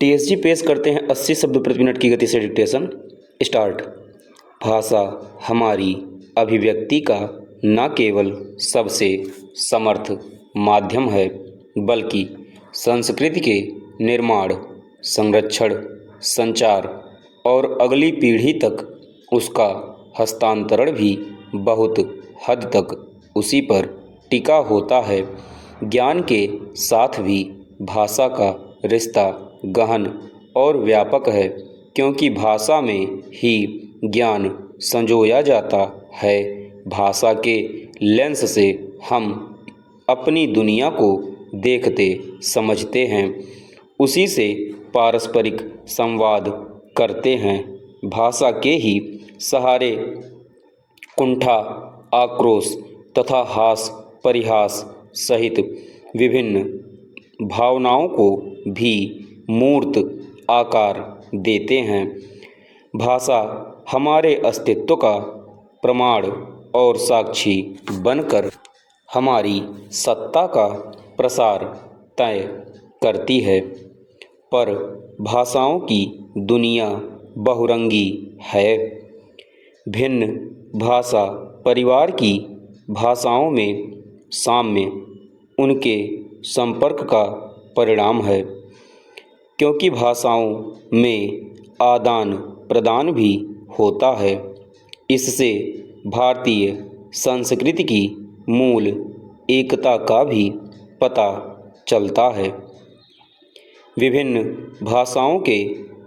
TSG पेश करते हैं 80 शब्द प्रति मिनट की गति से डिक्टेशन। स्टार्ट। भाषा हमारी अभिव्यक्ति का न केवल सबसे समर्थ माध्यम है, बल्कि संस्कृति के निर्माण, संरक्षण, संचार और अगली पीढ़ी तक उसका हस्तांतरण भी बहुत हद तक उसी पर टिका होता है। ज्ञान के साथ भी भाषा का रिश्ता गहन और व्यापक है, क्योंकि भाषा में ही ज्ञान संजोया जाता है। भाषा के लेंस से हम अपनी दुनिया को देखते समझते हैं, उसी से पारस्परिक संवाद करते हैं। भाषा के ही सहारे कुंठा, आक्रोश तथा हास परिहास सहित विभिन्न भावनाओं को भी मूर्त आकार देते हैं। भाषा हमारे अस्तित्व का प्रमाण और साक्षी बनकर हमारी सत्ता का प्रसार तय करती है। पर भाषाओं की दुनिया बहुरंगी है। भिन्न भाषा परिवार की भाषाओं में साम्य उनके संपर्क का परिणाम है, क्योंकि भाषाओं में आदान प्रदान भी होता है। इससे भारतीय संस्कृति की मूल एकता का भी पता चलता है। विभिन्न भाषाओं के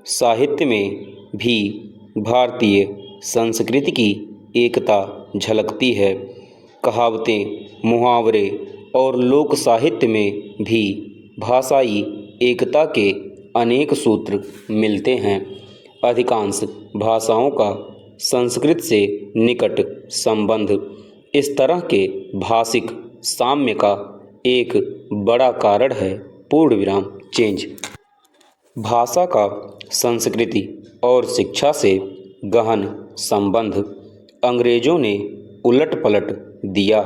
साहित्य में भी भारतीय संस्कृति की एकता झलकती है। कहावतें, मुहावरे और लोक साहित्य में भी भाषाई एकता के अनेक सूत्र मिलते हैं। अधिकांश भाषाओं का संस्कृत से निकट संबंध इस तरह के भाषिक साम्य का एक बड़ा कारण है। पूर्ण विराम चेंज। भाषा का संस्कृति और शिक्षा से गहन संबंध अंग्रेजों ने उलट पलट दिया।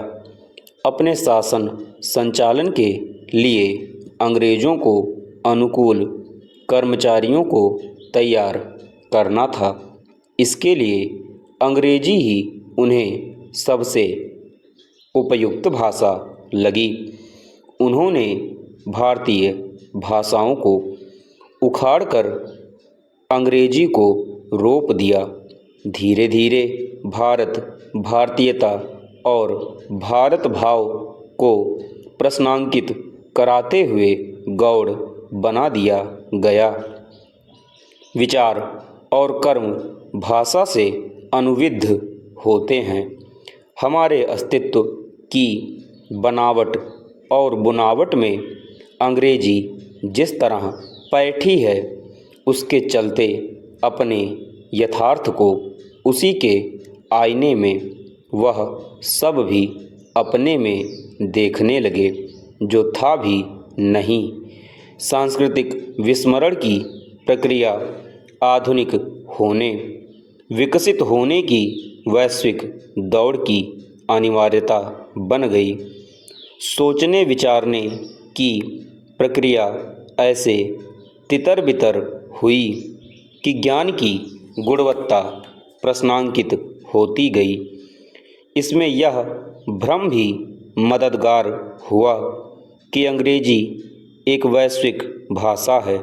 अपने शासन संचालन के लिए अंग्रेजों को अनुकूल कर्मचारियों को तैयार करना था। इसके लिए अंग्रेजी ही उन्हें सबसे उपयुक्त भाषा लगी। उन्होंने भारतीय भाषाओं को उखाड़कर अंग्रेजी को रोप दिया। धीरे धीरे भारत भारतीयता और भारत भाव को प्रश्नांकित कराते हुए गौड़ बना दिया गया। विचार और कर्म भाषा से अनुविध होते हैं। हमारे अस्तित्व की बनावट और बुनावट में अंग्रेजी जिस तरह पैठी है, उसके चलते अपने यथार्थ को उसी के आईने में वह सब भी अपने में देखने लगे जो था भी नहीं। सांस्कृतिक विस्मरण की प्रक्रिया आधुनिक होने, विकसित होने की वैश्विक दौड़ की अनिवार्यता बन गई। सोचने विचारने की प्रक्रिया ऐसे तितर बितर हुई कि ज्ञान की गुणवत्ता प्रश्नांकित होती गई। इसमें यह भ्रम भी मददगार हुआ कि अंग्रेजी एक वैश्विक भाषा है।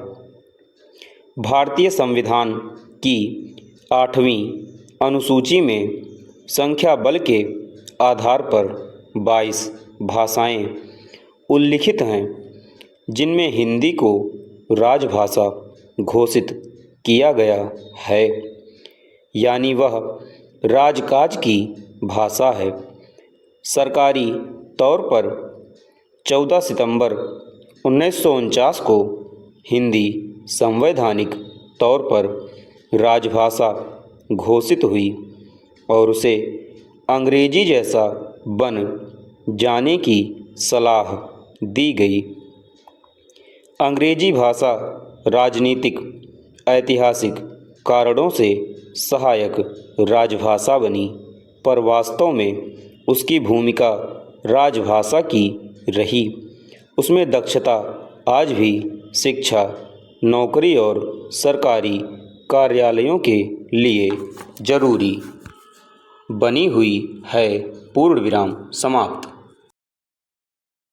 भारतीय संविधान की 8वीं अनुसूची में संख्या बल के आधार पर 22 भाषाएं उल्लिखित हैं, जिनमें हिंदी को राजभाषा घोषित किया गया है, यानी वह राजकाज की भाषा है। सरकारी तौर पर 14 सितंबर 1949 को हिंदी संवैधानिक तौर पर राजभाषा घोषित हुई और उसे अंग्रेजी जैसा बन जाने की सलाह दी गई। अंग्रेजी भाषा राजनीतिक, ऐतिहासिक कारणों से सहायक राजभाषा बनी, पर वास्तव में उसकी भूमिका राजभाषा की रही। उसमें दक्षता आज भी शिक्षा, नौकरी और सरकारी कार्यालयों के लिए जरूरी बनी हुई है। पूर्ण विराम समाप्त।